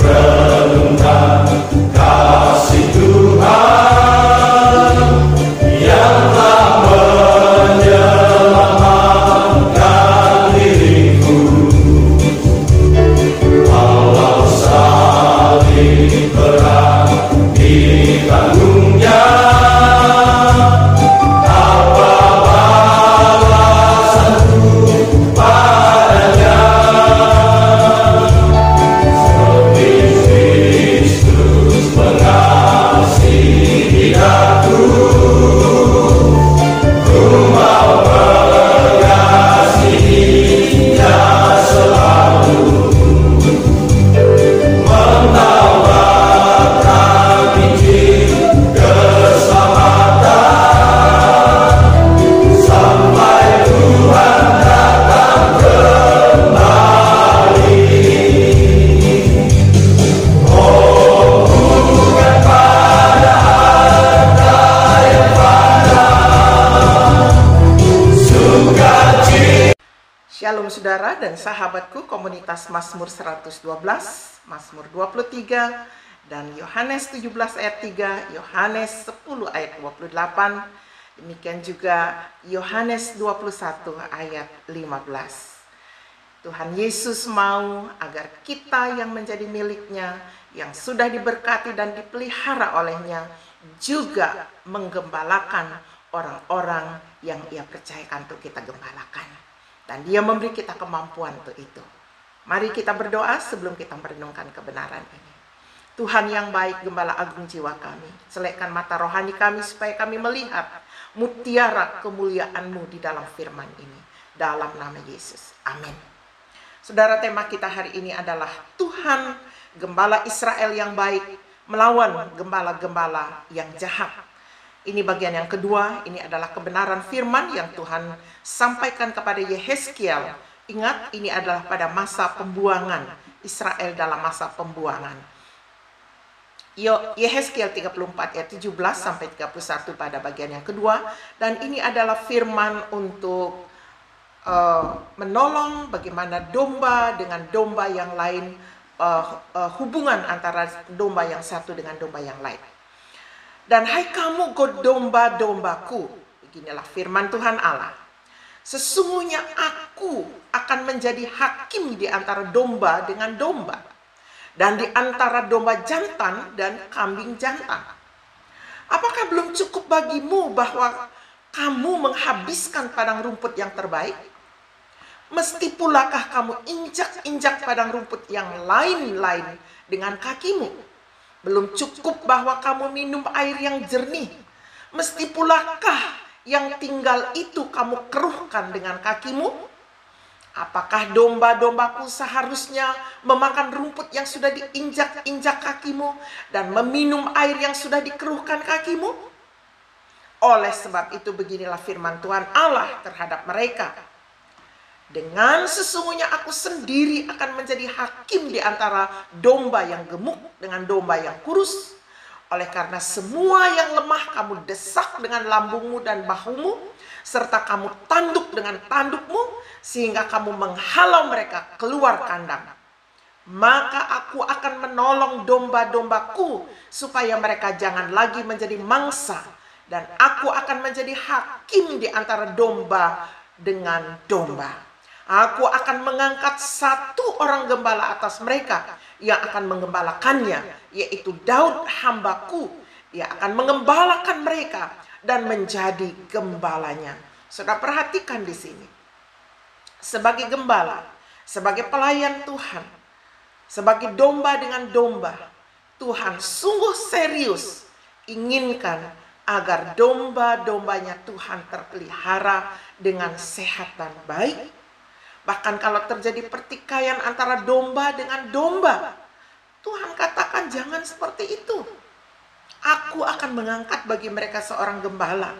renungkan kasih Tuhan yang telah menyelamatkan diriku. Walau salib berat ditanggungnya, apa balasanku padanya? Kristus mengasihi aku, ku mau mengasihinya selalu, menawarkan Injil keselamatan sampai Tuhan datang kembali. Shalom saudara dan sahabatku, komunitas Mazmur 112, Mazmur 23, dan Yohanes 17 ayat 3, Yohanes 10 ayat 28, demikian juga Yohanes 21 ayat 15. Tuhan Yesus mau agar kita yang menjadi miliknya, yang sudah diberkati dan dipelihara olehnya, juga menggembalakan orang-orang yang Ia percayakan untuk kita gembalakan. Dan Dia memberi kita kemampuan untuk itu. Mari kita berdoa sebelum kita merenungkan kebenaran ini. Tuhan yang baik, Gembala Agung jiwa kami, selekkan mata rohani kami supaya kami melihat mutiara kemuliaan-Mu di dalam firman ini. Dalam nama Yesus. Amin. Saudara, tema kita hari ini adalah Tuhan Gembala Israel yang baik melawan gembala-gembala yang jahat. Ini bagian yang kedua, ini adalah kebenaran firman yang Tuhan sampaikan kepada Yehezkiel. Ingat, ini adalah pada masa pembuangan, Israel dalam masa pembuangan. Yehezkiel 34 ayat 17 sampai 31 pada bagian yang kedua. Dan ini adalah firman untuk menolong bagaimana domba dengan domba yang lain, hubungan antara domba yang satu dengan domba yang lain. Dan hai kamu domba-dombaku, beginilah firman Tuhan Allah, sesungguhnya aku akan menjadi hakim di antara domba dengan domba, dan di antara domba jantan dan kambing jantan. Apakah belum cukup bagimu bahwa kamu menghabiskan padang rumput yang terbaik? Mesti pulakah kamu injak-injak padang rumput yang lain-lain dengan kakimu? Belum cukup bahwa kamu minum air yang jernih? Mesti pulakah yang tinggal itu kamu keruhkan dengan kakimu? Apakah domba-dombaku seharusnya memakan rumput yang sudah diinjak-injak kakimu dan meminum air yang sudah dikeruhkan kakimu? Oleh sebab itu beginilah firman Tuhan Allah terhadap mereka. Dengan sesungguhnya aku sendiri akan menjadi hakim di antara domba yang gemuk dengan domba yang kurus. Oleh karena semua yang lemah kamu desak dengan lambungmu dan bahumu, serta kamu tanduk dengan tandukmu, sehingga kamu menghalau mereka keluar kandang. Maka aku akan menolong domba-dombaku, supaya mereka jangan lagi menjadi mangsa. Dan aku akan menjadi hakim di antara domba dengan domba. Aku akan mengangkat satu orang gembala atas mereka yang akan menggembalakannya, yaitu Daud hambaku. Ia akan mengembalakan mereka dan menjadi gembalanya. Saudara, perhatikan di sini. Sebagai gembala, sebagai pelayan Tuhan, sebagai domba dengan domba, Tuhan sungguh serius inginkan agar domba-dombanya Tuhan terpelihara dengan sehat dan baik. Bahkan kalau terjadi pertikaian antara domba dengan domba, Tuhan katakan jangan seperti itu. Aku akan mengangkat bagi mereka seorang gembala.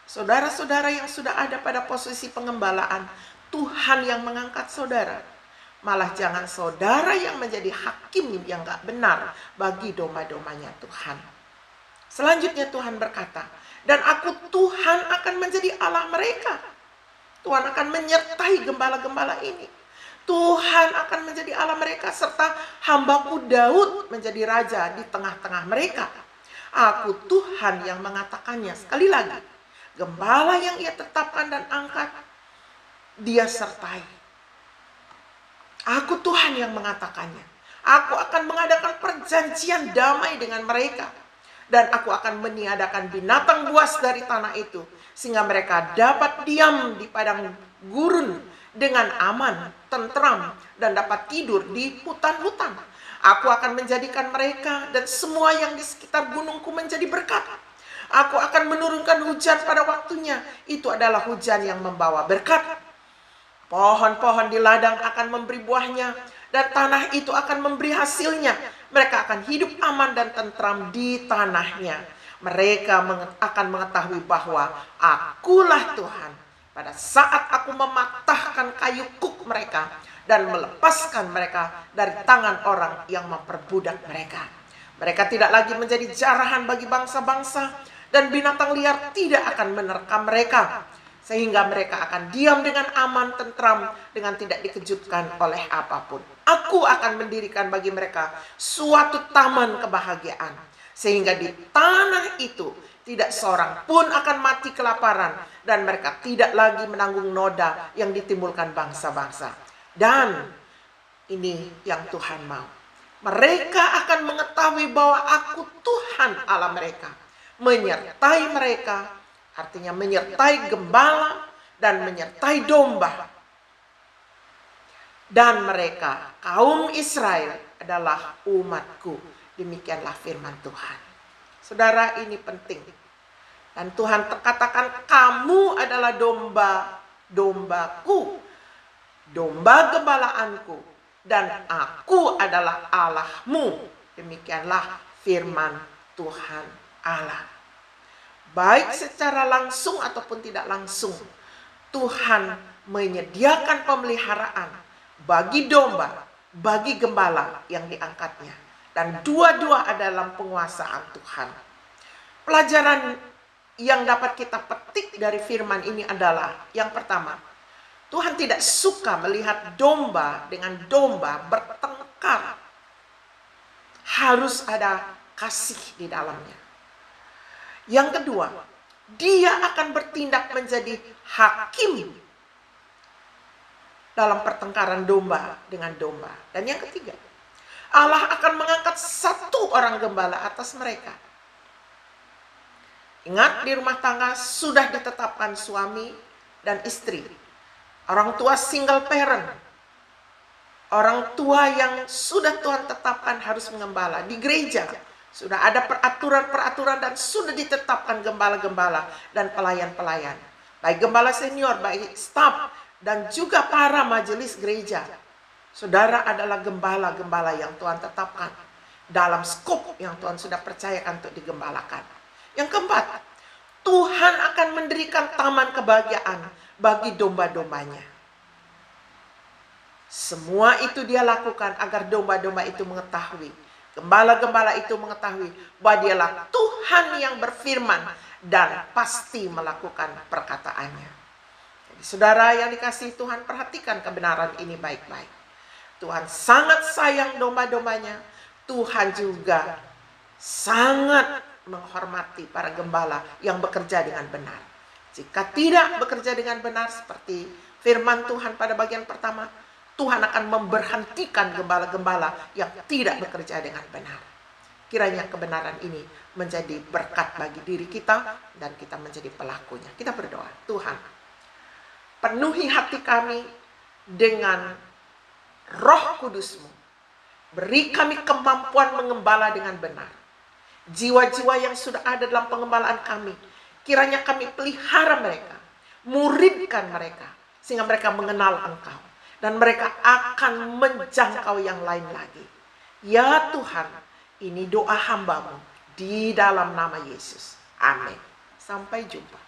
Saudara-saudara yang sudah ada pada posisi pengembalaan, Tuhan yang mengangkat saudara. Malah jangan saudara yang menjadi hakim yang gak benar bagi domba-dombanya Tuhan. Selanjutnya Tuhan berkata, dan aku Tuhan akan menjadi Allah mereka. Tuhan akan menyertai gembala-gembala ini. Tuhan akan menjadi Allah Allah mereka, serta hambaku Daud menjadi raja di tengah-tengah mereka. Aku Tuhan yang mengatakannya. Sekali lagi, gembala yang ia tetapkan dan angkat, dia sertai. Aku Tuhan yang mengatakannya. Aku akan mengadakan perjanjian damai dengan mereka. Dan aku akan meniadakan binatang buas dari tanah itu, sehingga mereka dapat diam di padang gurun dengan aman, tentram, dan dapat tidur di hutan-hutan. Aku akan menjadikan mereka dan semua yang di sekitar gunungku menjadi berkat. Aku akan menurunkan hujan pada waktunya. Itu adalah hujan yang membawa berkat. Pohon-pohon di ladang akan memberi buahnya, dan tanah itu akan memberi hasilnya. Mereka akan hidup aman dan tentram di tanahnya. Mereka akan mengetahui bahwa akulah Tuhan pada saat aku mematahkan kayu kuk mereka dan melepaskan mereka dari tangan orang yang memperbudak mereka. Mereka tidak lagi menjadi jarahan bagi bangsa-bangsa, dan binatang liar tidak akan menerkam mereka. Sehingga mereka akan diam dengan aman, tentram, dengan tidak dikejutkan oleh apapun. Aku akan mendirikan bagi mereka suatu taman kebahagiaan. Sehingga di tanah itu tidak seorang pun akan mati kelaparan. Dan mereka tidak lagi menanggung noda yang ditimbulkan bangsa-bangsa. Dan ini yang Tuhan mau. Mereka akan mengetahui bahwa aku Tuhan Allah mereka. Menyertai mereka. Artinya menyertai gembala dan menyertai domba. Dan mereka, kaum Israel, adalah umatku. Demikianlah firman Tuhan. Saudara, ini penting. Dan Tuhan katakan, kamu adalah domba-dombaku, domba gembalaanku, dan aku adalah Allahmu. Demikianlah firman Tuhan Allah. Baik secara langsung ataupun tidak langsung, Tuhan menyediakan pemeliharaan bagi domba, bagi gembala yang diangkatnya. Dan dua-dua ada dalam penguasaan Tuhan. Pelajaran yang dapat kita petik dari firman ini adalah, yang pertama, Tuhan tidak suka melihat domba dengan domba bertengkar. Harus ada kasih di dalamnya. Yang kedua, dia akan bertindak menjadi hakim dalam pertengkaran domba dengan domba. Dan yang ketiga, Allah akan mengangkat satu orang gembala atas mereka. Ingat, di rumah tangga sudah ditetapkan suami dan istri. Orang tua single parent. Orang tua yang sudah Tuhan tetapkan harus mengembala. Di gereja sudah ada peraturan-peraturan dan sudah ditetapkan gembala-gembala dan pelayan-pelayan. Baik gembala senior, baik staf, dan juga para majelis gereja. Saudara adalah gembala-gembala yang Tuhan tetapkan dalam skop yang Tuhan sudah percayakan untuk digembalakan. Yang keempat, Tuhan akan mendirikan taman kebahagiaan bagi domba-dombanya. Semua itu dia lakukan agar domba-domba itu mengetahui, gembala-gembala itu mengetahui bahwa dialah Tuhan yang berfirman dan pasti melakukan perkataannya. Jadi saudara yang dikasihi Tuhan, perhatikan kebenaran ini baik-baik. Tuhan sangat sayang domba-dombanya. Tuhan juga sangat menghormati para gembala yang bekerja dengan benar. Jika tidak bekerja dengan benar seperti firman Tuhan pada bagian pertama, Tuhan akan memberhentikan gembala-gembala yang tidak bekerja dengan benar. Kiranya kebenaran ini menjadi berkat bagi diri kita dan kita menjadi pelakunya. Kita berdoa, Tuhan, penuhi hati kami dengan Roh Kudus-Mu. Beri kami kemampuan mengembala dengan benar. Jiwa-jiwa yang sudah ada dalam pengembalaan kami, kiranya kami pelihara mereka, muridkan mereka, sehingga mereka mengenal Engkau. Dan mereka akan menjangkau yang lain lagi. Ya Tuhan, ini doa hamba-Mu di dalam nama Yesus. Amin. Sampai jumpa.